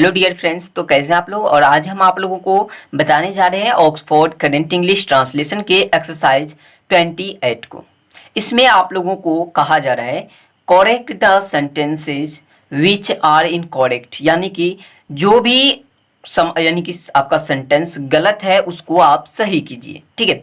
Hello dear friends, तो कैसे आप लोग। और आज हम आप लोगों को बताने जा रहे हैं ऑक्सफोर्ड करंट इंग्लिश ट्रांसलेशन के एक्सरसाइज 28 को। इसमें आप लोगों को कहा जा रहा है correct the sentences which are incorrect, यानी कि जो भी यानी कि आपका सेंटेंस गलत है उसको आप सही कीजिए। ठीक है,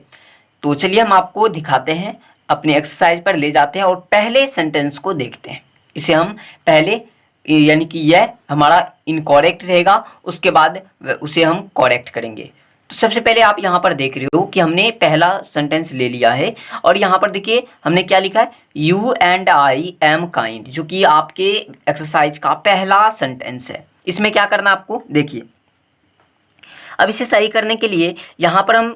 तो चलिए हम आपको दिखाते हैं, अपने एक्सरसाइज पर ले जाते हैं और पहले सेंटेंस को देखते हैं। इसे हम पहले यानी कि यह हमारा इनकरेक्ट रहेगा, उसके बाद उसे हम करेक्ट करेंगे। तो सबसे पहले आप यहाँ पर देख रहे हो कि हमने पहला सेंटेंस ले लिया है और यहाँ पर देखिए हमने क्या लिखा है, you and I am kind, जो कि आपके एक्सरसाइज का पहला सेंटेंस है। इसमें क्या करना आपको देखिए। अब इसे सही करने के लिए यहाँ पर हम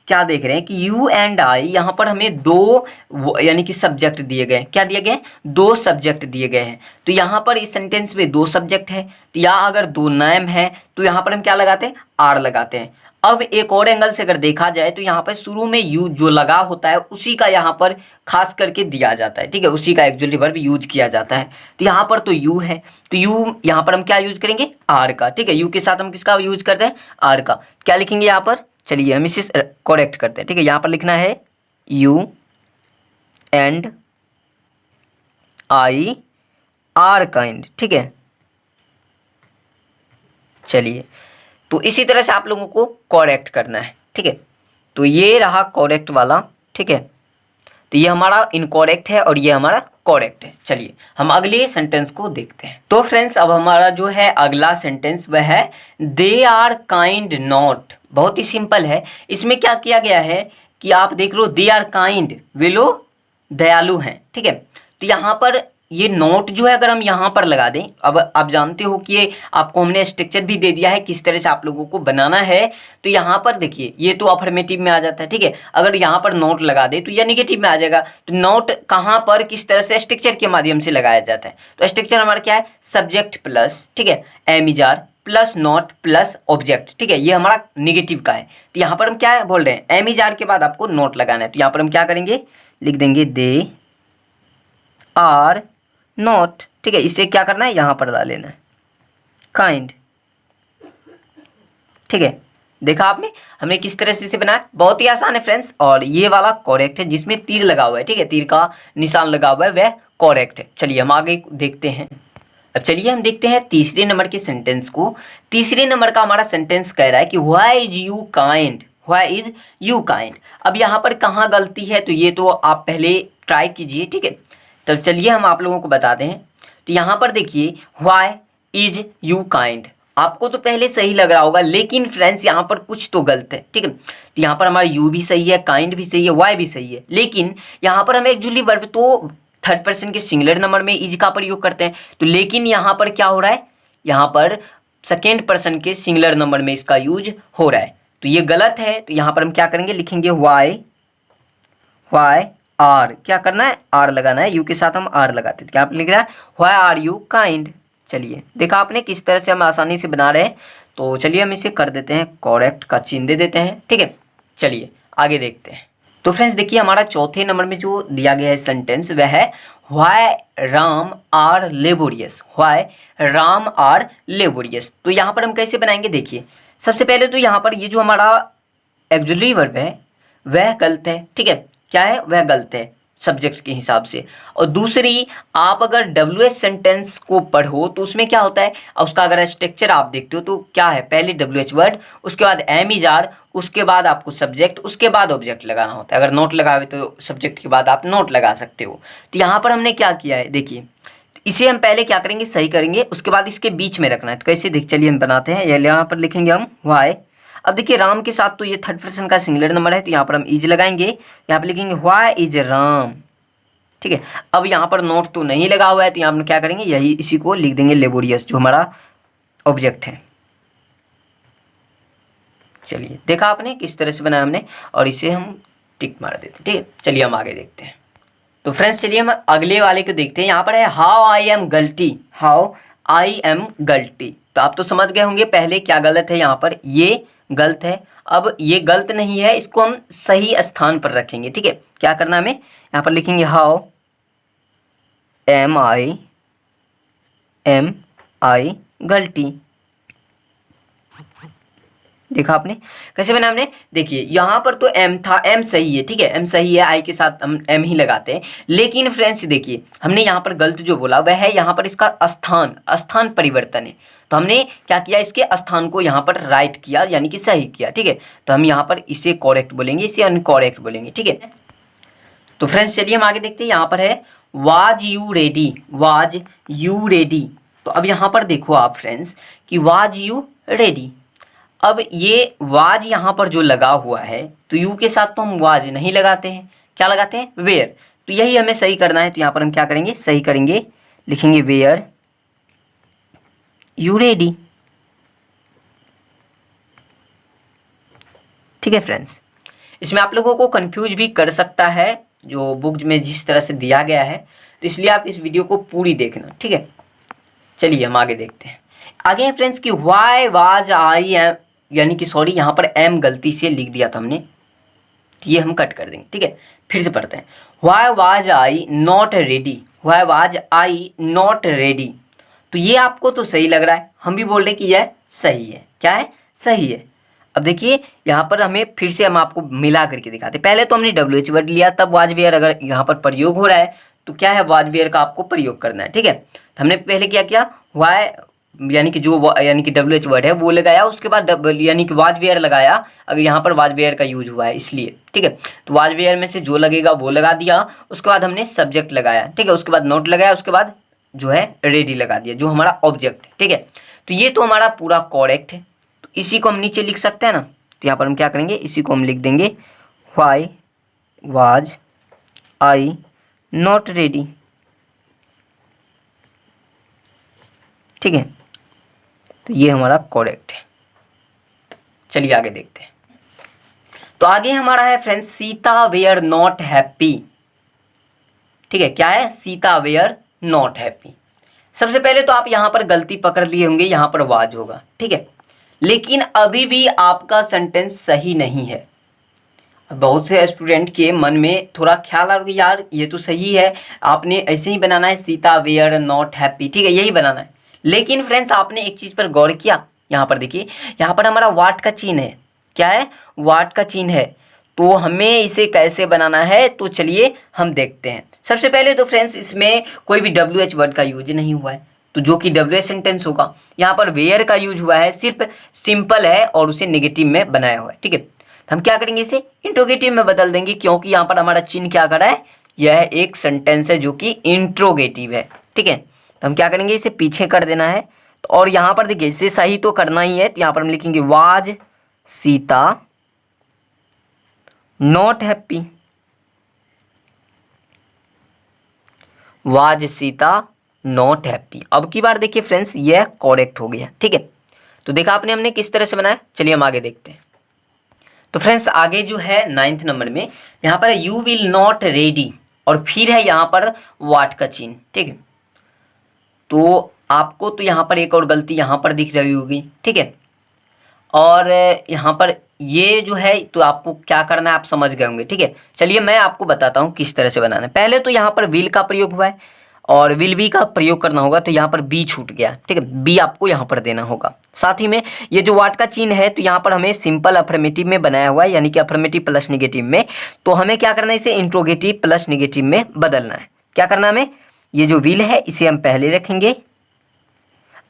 क्या देख रहे हैं कि यू एंड आई, यहाँ पर हमें दो यानी कि सब्जेक्ट दिए गए। क्या दिए गए? दो सब्जेक्ट दिए गए हैं। तो यहाँ पर इस सेंटेंस में दो सब्जेक्ट है, तो या अगर दो नाम है तो यहाँ पर हम क्या लगाते हैं, आर लगाते हैं। अब एक और एंगल से अगर देखा जाए तो यहाँ पर शुरू में यू जो लगा होता है उसी का यहाँ पर खास करके दिया जाता है। ठीक है, उसी का एक्चुअली वर्ब यूज किया जाता है। तो यहाँ पर तो यू है, तो यू यहाँ पर हम क्या यूज करेंगे, आर का। ठीक है, यू के साथ हम किसका यूज करते हैं, आर का। क्या लिखेंगे यहाँ पर, चलिए हम इसे करेक्ट करते हैं। ठीक है, यहाँ पर लिखना है you and I R kind. ठीक है, चलिए तो इसी तरह से आप लोगों को करेक्ट करना है। ठीक है, तो ये रहा करेक्ट वाला। ठीक है, तो ये हमारा इनकरेक्ट है और ये हमारा करेक्ट है। चलिए हम अगले सेंटेंस को देखते हैं। तो फ्रेंड्स अब हमारा जो है अगला सेंटेंस वह है दे आर काइंड नॉट। बहुत ही सिंपल है। इसमें क्या किया गया है कि आप देख लो दे आर काइंड, वे लोग दयालु हैं। ठीक है, तो यहाँ पर ये नोट जो है अगर हम यहाँ पर लगा दें, अब आप जानते हो कि ये आपको हमने स्ट्रक्चर भी दे दिया है किस तरह से आप लोगों को बनाना है। तो यहाँ पर देखिए ये तो अफर्मेटिव में आ जाता है। ठीक है, अगर यहाँ पर नोट लगा दे तो यह निगेटिव में आ जाएगा। तो नोट कहाँ पर किस तरह से स्ट्रक्चर के माध्यम से लगाया जाता है, तो स्ट्रक्चर हमारा क्या है, सब्जेक्ट प्लस, ठीक है, am is are plus not plus object. ठीक है, ये हमारा निगेटिव का है। तो यहाँ पर हम क्या बोल रहे हैं, एम इज आर के बाद आपको नोट लगाना है। तो यहाँ पर हम क्या करेंगे, लिख देंगे दे आर नॉट। ठीक है, इसे क्या करना है, यहाँ पर डाल लेना है काइंड। ठीक है, देखा आपने हमने किस तरह से इसे बनाया, बहुत ही आसान है फ्रेंड्स। और ये वाला करेक्ट है जिसमें तीर लगा हुआ है। ठीक है, तीर का निशान लगा हुआ है, वह करेक्ट है। चलिए हम आगे देखते हैं। अब चलिए हम देखते हैं तीसरे नंबर के सेंटेंस को। तीसरे नंबर का हमारा सेंटेंस कह रहा है कि why is you kind, why is you kind. अब यहाँ पर कहाँ गलती है, तो ये तो आप पहले ट्राई कीजिए। ठीक है, तब चलिए हम आप लोगों को बताते हैं। तो यहाँ पर देखिए व्हाई इज यू काइंड, आपको तो पहले सही लग रहा होगा, लेकिन फ्रेंड्स यहाँ पर कुछ तो गलत है। ठीक है, तो यहाँ पर हमारा यू भी सही है, काइंड भी सही है, वाई भी सही है, लेकिन यहाँ पर हमें एक्चुअली वर्ब तो थर्ड पर्सन के सिंगुलर नंबर में इज का प्रयोग करते हैं। तो लेकिन यहाँ पर क्या हो रहा है, यहाँ पर सेकेंड पर्सन के सिंगुलर नंबर में इसका यूज हो रहा है, तो ये गलत है। तो यहाँ पर हम क्या करेंगे, लिखेंगे वाई, वाई आर, क्या करना है, आर लगाना है, यू के साथ हम आर लगाते हैं। क्या आप लिख रहा है, व्हाई आर यू काइंड। चलिए देखा आपने किस तरह से हम आसानी से बना रहे हैं। तो चलिए हम इसे कर देते हैं करेक्ट का चिन्ह दे देते हैं। ठीक है, चलिए आगे देखते हैं। तो फ्रेंड्स देखिए हमारा चौथे नंबर में जो दिया गया है सेंटेंस वह है why Ram are laborious, why Ram are laborious. तो यहाँ पर हम कैसे बनाएंगे, देखिए सबसे पहले तो यहाँ पर ये जो हमारा एक्जुलरी वर्ब है वह गलत है। ठीक है, क्या है, वह गलत है सब्जेक्ट के हिसाब से। और दूसरी, आप अगर डब्ल्यू एच सेंटेंस को पढ़ो तो उसमें क्या होता है, उसका अगर स्ट्रक्चर आप देखते हो तो क्या है, पहले डब्ल्यू एच वर्ड, उसके बाद एम इज आर, उसके बाद आपको सब्जेक्ट, उसके बाद ऑब्जेक्ट लगाना होता है। अगर नोट लगावे तो सब्जेक्ट के बाद आप नोट लगा सकते हो। तो यहाँ पर हमने क्या किया है, देखिए इसे हम पहले क्या करेंगे, सही करेंगे, उसके बाद इसके बीच में रखना है। तो कैसे देख, चलिए हम बनाते हैं। यहाँ पर लिखेंगे हम वाई। अब देखिए राम के साथ तो ये थर्ड पर्सन का सिंगुलर नंबर है, तो यहाँ पर हम इज लगाएंगे, यहाँ पर लिखेंगे व्हाई इज राम। ठीक है, अब यहाँ पर नोट तो नहीं लगा हुआ है, तो यहाँ पर क्या करेंगे, यही इसी को लिख देंगे लेबोरियस, जो हमारा ऑब्जेक्ट है। चलिए देखा आपने किस तरह से बनाया हमने, और इसे हम टिक मार देते हैं। ठीक है, चलिए हम आगे देखते हैं। तो फ्रेंड्स चलिए हम अगले वाले को देखते हैं। यहाँ पर है how I am guilty, how I am guilty. तो आप तो समझ गए होंगे पहले क्या गलत है, यहाँ पर ये गलत है। अब ये गलत नहीं है, इसको हम सही स्थान पर रखेंगे। ठीक है, क्या करना हमें, यहाँ पर लिखेंगे हाउ एम आई गलती। देखा आपने कैसे बना हमने? देखिए यहाँ पर तो एम था, एम सही है, ठीक है, एम सही है, आई के साथ हम एम ही लगाते हैं। लेकिन फ्रेंड्स देखिए हमने यहाँ पर गलत जो बोला वह है यहाँ पर इसका स्थान, स्थान परिवर्तन है। तो हमने क्या किया, इसके स्थान को यहाँ पर राइट किया, यानी कि सही किया, ठीक है। तो हम यहाँ पर इसे करेक्ट बोलेंगे, इसे अनकरेक्ट बोलेंगे, ठीक है। तो फ्रेंड्स चलिए हम आगे देखते हैं। यहाँ पर है was you ready, was you ready. तो अब यहाँ पर देखो आप फ्रेंड्स कि वाज यू रेडी। अब ये वाज यहाँ पर जो लगा हुआ है तो यू के साथ तो हम वाज नहीं लगाते हैं, क्या लगाते हैं, वेयर। तो यही हमें सही करना है। तो यहाँ पर हम क्या करेंगे, सही करेंगे, लिखेंगे वेयर यू रेडी, ठीक है फ्रेंड्स। इसमें आप लोगों को कंफ्यूज भी कर सकता है जो बुक में जिस तरह से दिया गया है, तो इसलिए आप इस वीडियो को पूरी देखना, ठीक है। चलिए हम आगे देखते हैं। आगे है फ्रेंड्स कि वाई वाज आई एम, यानी कि सॉरी यहाँ पर एम गलती से लिख दिया था हमने, तो ये हम कट कर देंगे, ठीक है। फिर से पढ़ते हैं। Why was I not ready, why was I not ready. तो ये आपको तो सही लग रहा है, हम भी बोल रहे हैं कि यह सही है, क्या है, सही है। अब देखिए यहाँ पर हमें फिर से हम आपको मिला करके दिखाते। पहले तो हमने WH वर्ड लिया, तब वाज वेयर अगर यहाँ पर प्रयोग हो रहा है तो क्या है, वाज वेयर का आपको प्रयोग करना है, ठीक है। तो हमने पहले क्या किया, वाई यानी कि जो यानी कि WH वर्ड है वो लगाया, उसके बाद यानी कि वाज वेयर लगाया। अगर यहाँ पर वाज वेयर का यूज हुआ है इसलिए, ठीक है। तो वाज वेयर में से जो लगेगा वो लगा दिया, उसके बाद हमने सब्जेक्ट लगाया, ठीक है, उसके बाद नोट लगाया, उसके बाद जो है रेडी लगा दिया, जो हमारा ऑब्जेक्ट है, ठीक है। तो ये तो हमारा पूरा करेक्ट है। तो इसी को हम नीचे लिख सकते हैं ना। तो यहाँ पर हम क्या करेंगे, इसी को हम लिख देंगे why was I not ready, ठीक है। तो ये हमारा करेक्ट है। चलिए आगे देखते हैं। तो आगे हमारा है friends Sita were not happy, ठीक है। क्या है, सीता वेयर नॉट हैप्पी। सबसे पहले तो आप यहाँ पर गलती पकड़ लिए होंगे, यहाँ पर वाज होगा, ठीक है। लेकिन अभी भी आपका सेंटेंस सही नहीं है। बहुत से स्टूडेंट के मन में थोड़ा ख्याल आ रहा है यार ये तो सही है, आपने ऐसे ही बनाना है, सीता वेयर नॉट हैप्पी, ठीक है, यही बनाना है। लेकिन फ्रेंड्स आपने एक चीज़ पर गौर किया, यहाँ पर देखिए, यहाँ पर हमारा वाट का चिन्ह है, क्या है, वाट का चिन्ह है। तो हमें इसे कैसे बनाना है, तो चलिए हम देखते हैं। सबसे पहले तो फ्रेंड्स इसमें कोई भी WH वर्ड का यूज नहीं हुआ है, तो जो कि WH सेंटेंस होगा। यहाँ पर वेयर का यूज हुआ है, सिर्फ सिंपल है और उसे नेगेटिव में बनाया हुआ है, ठीक है। तो हम क्या करेंगे, इसे इंट्रोगेटिव में बदल देंगे, क्योंकि यहाँ पर हमारा चिन्ह क्या कर रहा है, यह एक सेंटेंस है जो कि इंट्रोगेटिव है, ठीक है। तो हम क्या करेंगे, इसे पीछे कर देना है। तो और यहाँ पर देखिए इसे सही तो करना ही है, तो यहाँ पर हम लिखेंगे was Sita not happy, was Sita not happy. अब की बार देखिए फ्रेंड्स यह करेक्ट हो गया, ठीक है। तो देखा आपने हमने किस तरह से बनाया। चलिए हम आगे देखते हैं। तो फ्रेंड्स आगे जो है 9th नंबर में यहाँ पर यू विल नॉट रेडी और फिर है यहाँ पर वाट का चिन्ह, ठीक है। तो आपको तो यहाँ पर एक और गलती यहाँ पर दिख रही होगी, ठीक है। और यहाँ पर ये जो है तो आपको क्या करना है आप समझ गए होंगे, ठीक है। चलिए मैं आपको बताता हूँ किस तरह से बनाना है। पहले तो यहाँ पर विल का प्रयोग हुआ है और विल बी का प्रयोग करना होगा, तो यहाँ पर बी छूट गया, ठीक है, बी आपको यहाँ पर देना होगा। साथ ही में ये जो वाट का चिन्ह है तो यहाँ पर हमें सिंपल अफर्मेटिव में बनाया हुआ है, यानी कि अफर्मेटिव प्लस नेगेटिव में। तो हमें क्या करना है, इसे इंट्रोगेटिव प्लस नेगेटिव में बदलना है। क्या करना है हमें, ये जो विल है इसे हम पहले रखेंगे।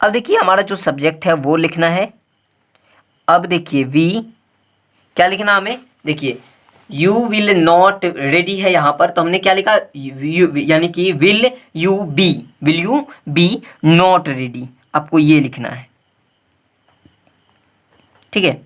अब देखिए हमारा जो सब्जेक्ट है वो लिखना है। अब देखिए वी क्या लिखना हमें, देखिए यू विल नॉट रेडी है यहाँ पर, तो हमने क्या लिखा, यानी कि will you be not ready, आपको ये लिखना है, ठीक है।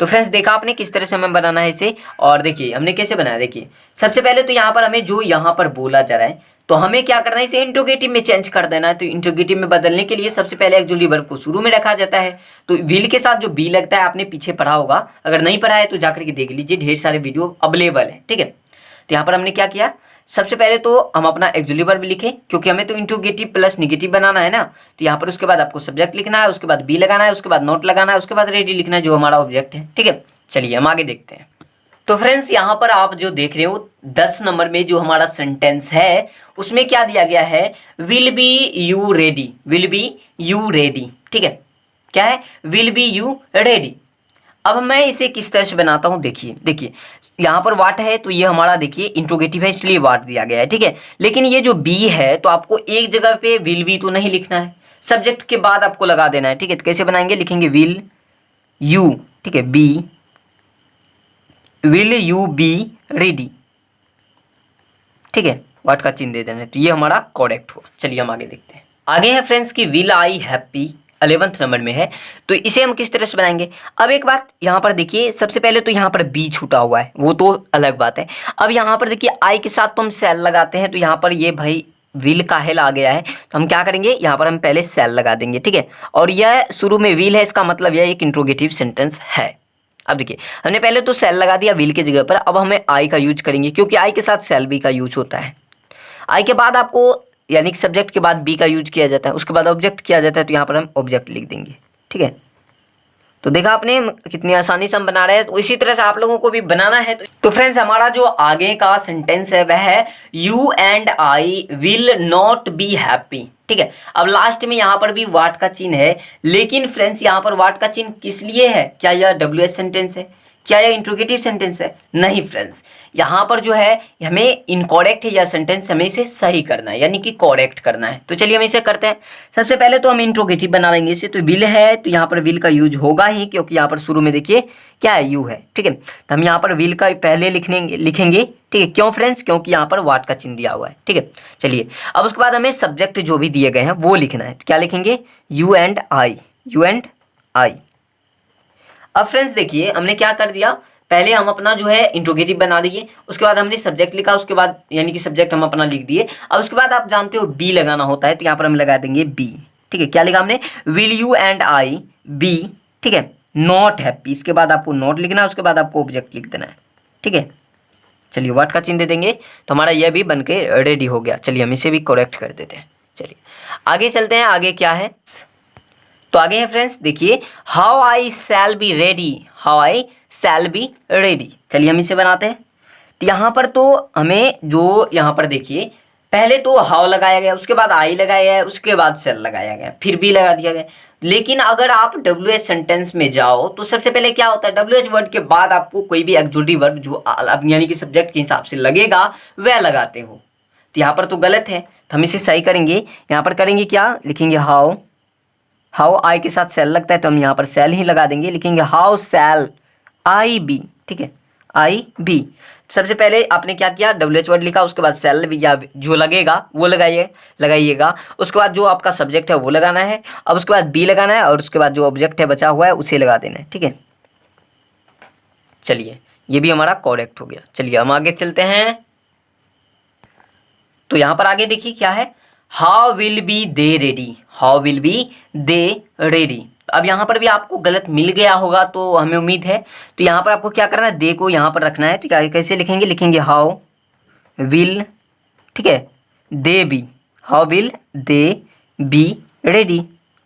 तो फ्रेंड्स देखा आपने किस तरह से हमें बनाना है इसे। और देखिए हमने कैसे बनाया, देखिए सबसे पहले तो यहाँ पर हमें जो यहाँ पर बोला जा रहा है तो हमें क्या करना है, इसे इंट्रोगेटिव में चेंज कर देना है। तो इंट्रोगेटिव में बदलने के लिए सबसे पहले एक्जुअली वर्ब को शुरू में रखा जाता है। तो विल के साथ जो बी लगता है आपने पीछे पढ़ा होगा, अगर नहीं पढ़ा है तो जाकर के देख लीजिए, ढेर सारे वीडियो अवेलेबल है, ठीक है। तो यहाँ पर हमने क्या किया, सबसे पहले तो हम अपना एक्जुअली वर्ब लिखें, क्योंकि हमें तो इंट्रोगेटिव प्लस नेगेटिव बनाना है ना। तो यहाँ पर उसके बाद आपको सब्जेक्ट लिखना है, उसके बाद बी लगाना है, उसके बाद नोट लगाना है, उसके बाद रेडी लिखना है जो हमारा ऑब्जेक्ट है, ठीक है। चलिए हम आगे देखते हैं। तो फ्रेंड्स यहाँ पर आप जो देख रहे हो 10 नंबर में जो हमारा सेंटेंस है उसमें क्या दिया गया है, will be you ready, will be you ready, ठीक है। क्या है, विल बी यू रेडी। अब मैं इसे किस तरह से बनाता हूँ, देखिए यहाँ पर वाट है तो ये हमारा देखिए इंट्रोगेटिव है, इसलिए वाट दिया गया है, ठीक है। लेकिन ये जो बी है तो आपको एक जगह पे विल बी तो नहीं लिखना है, सब्जेक्ट के बाद आपको लगा देना है, ठीक है। तो कैसे बनाएंगे, लिखेंगे विल यू, ठीक है, be, will you be ready, ठीक है, वाट का चिन्ह दे देना है, तो ये हमारा करेक्ट हुआ। चलिए हम आगे देखते हैं। आगे है फ्रेंड्स कि will I happy 11th number में है, तो इसे हम किस तरह से बनाएंगे। अब एक बात यहाँ पर देखिए, सबसे पहले तो यहाँ पर बी छूटा हुआ है, वो तो अलग बात है। अब यहाँ पर देखिए आई के साथ तो हम सेल लगाते हैं, तो यहाँ पर ये भाई विल का हेल आ गया है, तो हम क्या करेंगे, यहाँ पर हम पहले सेल लगा देंगे, ठीक है। और यह शुरू में विल है, इसका मतलब यह एक इंट्रोगेटिव सेंटेंस है। अब देखिए हमने पहले तो सेल लगा दिया विल की जगह पर, अब हमें आई का यूज करेंगे, क्योंकि आई के साथ सेल बी का यूज होता है। आई के बाद आपको यानी कि सब्जेक्ट के बाद बी का यूज किया जाता है, उसके बाद ऑब्जेक्ट किया जाता है, तो यहाँ पर हम ऑब्जेक्ट लिख देंगे, ठीक है। तो देखा आपने कितनी आसानी से हम बना रहे हैं, तो इसी तरह से आप लोगों को भी बनाना है। तो फ्रेंड्स हमारा जो आगे का सेंटेंस है वह है you and I will not be happy, ठीक है। अब लास्ट में यहाँ पर भी वाट का चिन्ह है, लेकिन फ्रेंड्स यहाँ पर वाट का चिन्ह किस लिए है, क्या यह WH सेंटेंस है, क्या यह इंट्रोगेटिव सेंटेंस है, नहीं फ्रेंड्स। यहाँ पर जो है हमें इनकरेक्ट है यह सेंटेंस, हमें इसे सही करना है, यानी कि करेक्ट करना है। तो चलिए हम इसे करते हैं। सबसे पहले तो हम इंट्रोगेटिव बना लेंगे इसे, तो विल है तो यहाँ पर विल का यूज होगा ही, क्योंकि यहाँ पर शुरू में देखिए क्या है, यू है, ठीक है। तो हम यहाँ पर विल का पहले लिखेंगे, ठीक है। क्यों फ्रेंड्स, क्योंकि यहाँ पर वाट का चिन्ह दिया हुआ है, ठीक है। चलिए अब उसके बाद हमें सब्जेक्ट जो भी दिए गए हैं वो लिखना है, तो क्या लिखेंगे, you and I, you and आई। अब फ्रेंड्स देखिए हमने क्या कर दिया, पहले हम अपना जो है इंट्रोगेटिव बना दिए, उसके बाद हमने सब्जेक्ट लिखा, उसके बाद यानी कि सब्जेक्ट हम अपना लिख दिए। अब उसके बाद आप जानते हो बी लगाना होता है, तो यहाँ पर हम लगा देंगे बी, ठीक है। क्या लिखा हमने, will you and I be, ठीक है, नॉट हैप्पी, इसके बाद आपको नॉट लिखना है, उसके बाद आपको ऑब्जेक्ट लिख देना है, ठीक है। चलिए वाट का चिन्ह दे देंगे, तो हमारा यह भी बन के रेडी हो गया। चलिए हम इसे भी करेक्ट कर देते हैं। चलिए आगे चलते हैं, आगे क्या है, तो आगे है फ्रेंड्स देखिए how I shall be ready, how I shall be ready. चलिए हम इसे बनाते हैं। तो यहाँ पर तो हमें जो यहाँ पर देखिए पहले तो हाउ लगाया गया, उसके बाद आई लगाया गया, उसके बाद शैल लगाया गया, फिर भी लगा दिया गया। लेकिन अगर आप WH सेंटेंस में जाओ तो सबसे पहले क्या होता है, WH वर्ड के बाद आपको कोई भी एक्सक्लूसिव वर्ब जो यानी कि सब्जेक्ट के हिसाब से लगेगा वह लगाते हो। तो यहाँ पर तो गलत है, तो हम इसे सही करेंगे। यहाँ पर करेंगे क्या, लिखेंगे हाउ, हाउ आई के साथ सेल लगता है तो हम यहाँ पर सेल ही लगा देंगे, लिखेंगे हाउ सेल आई बी, ठीक है, आई बी। सबसे पहले आपने क्या किया, WH वर्ड लिखा, उसके बाद सेल या जो लगेगा वो लगाइएगा, उसके बाद जो आपका सब्जेक्ट है वो लगाना है, अब उसके बाद बी लगाना है, और उसके बाद जो ऑब्जेक्ट है बचा हुआ है उसे लगा देना है, ठीक है। चलिए ये भी हमारा करेक्ट हो गया। चलिए हम आगे चलते हैं। तो यहाँ पर आगे देखिए क्या है, how will be they ready, how will be they ready. अब यहाँ पर भी आपको गलत मिल गया होगा तो हमें उम्मीद है। तो यहाँ पर आपको क्या करना है, दे को यहाँ पर रखना है, तो क्या कैसे लिखेंगे, लिखेंगे हाउ विल, ठीक है, दे B, how will they be ready,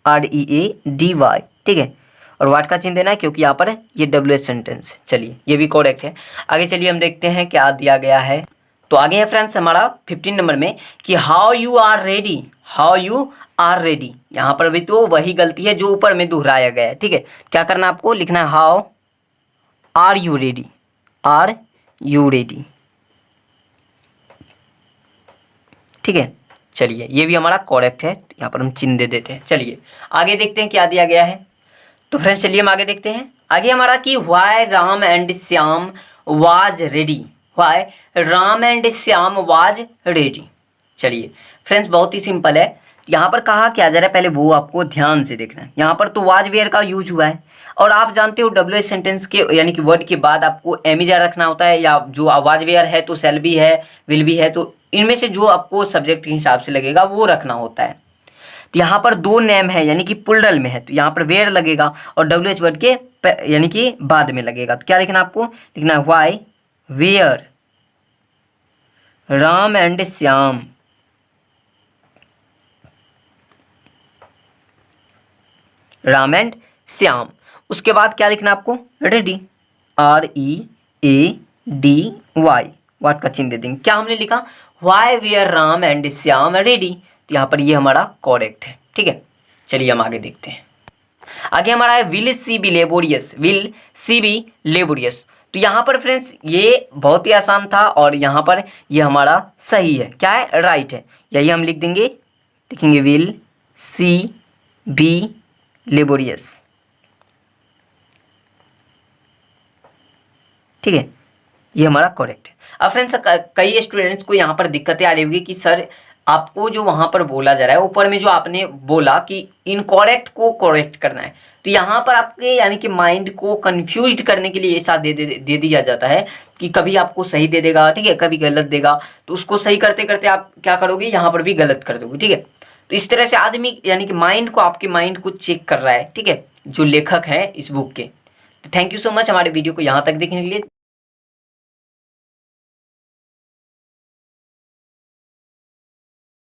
READY, ठीक है। और वाट का चिन्ह देना है क्योंकि यहाँ पर ये WH सेंटेंस। चलिए ये भी करेक्ट है। आगे चलिए हम देखते हैं क्या दिया गया है। तो आगे है फ्रेंड्स हमारा 15 नंबर में कि how you are ready, how you are ready. यहाँ पर भी तो वही गलती है जो ऊपर में दोहराया गया है, ठीक है। क्या करना है आपको, लिखना है how are you ready, are you ready, ठीक है। चलिए ये भी हमारा करेक्ट है, यहाँ पर हम चिन्ह दे देते हैं। चलिए आगे देखते हैं क्या दिया गया है। तो फ्रेंड्स चलिए हम आगे देखते हैं। आगे हमारा कि why Ram and Shyam was ready, why Ram and Shyam was ready. चलिए फ्रेंड्स बहुत ही सिंपल है। यहाँ पर कहा क्या जा रहा है पहले वो आपको ध्यान से देखना है। यहाँ पर तो वाज वेयर का यूज हुआ है, और आप जानते हो WH सेंटेंस के यानी कि वर्ड के बाद आपको एमिजा रखना होता है, या जो वाज वेयर है तो सेल भी है, विल भी है, तो इनमें से जो आपको सब्जेक्ट के हिसाब से लगेगा वो रखना होता है। तो यहाँ पर दो नेम है यानी कि प्लूरल में है, तो यहाँ पर वेयर लगेगा और WH वर्ड के यानी कि बाद में लगेगा। तो क्या लिखना आपको, लिखना है why were Ram and Shyam, Ram and Shyam. उसके बाद क्या लिखना आपको, रेडी, READY, वाट का चिन्ह दे देंगे। क्या हमने लिखा, why were Ram and Shyam ready. तो यहाँ पर ये हमारा करेक्ट है, ठीक है। चलिए हम आगे देखते हैं। आगे हमारा है will she be laborious, will she be laborious. तो यहाँ पर फ्रेंड्स ये बहुत ही आसान था और यहाँ पर ये हमारा सही है, क्या है, राइट है। यही हम लिख देंगे, लिखेंगे विल सी बी लेबोरियस, ठीक है, ये हमारा करेक्ट है। अब फ्रेंड्स कई स्टूडेंट्स को यहाँ पर दिक्कतें आ रही होगी कि सर आपको जो वहाँ पर बोला जा रहा है, ऊपर में जो आपने बोला कि इनकरेक्ट को करेक्ट करना है, तो यहाँ पर आपके यानी कि माइंड को कंफ्यूज्ड करने के लिए ऐसा दे दिया जाता है कि कभी आपको सही दे देगा, ठीक है, कभी गलत देगा, तो उसको सही करते करते आप क्या करोगे, यहाँ पर भी गलत कर दोगे, ठीक है। तो इस तरह से आदमी यानी कि माइंड को, आपके माइंड को चेक कर रहा है, ठीक है, जो लेखक हैं इस बुक के। तो थैंक यू सो मच हमारे वीडियो को यहाँ तक देखने के लिए।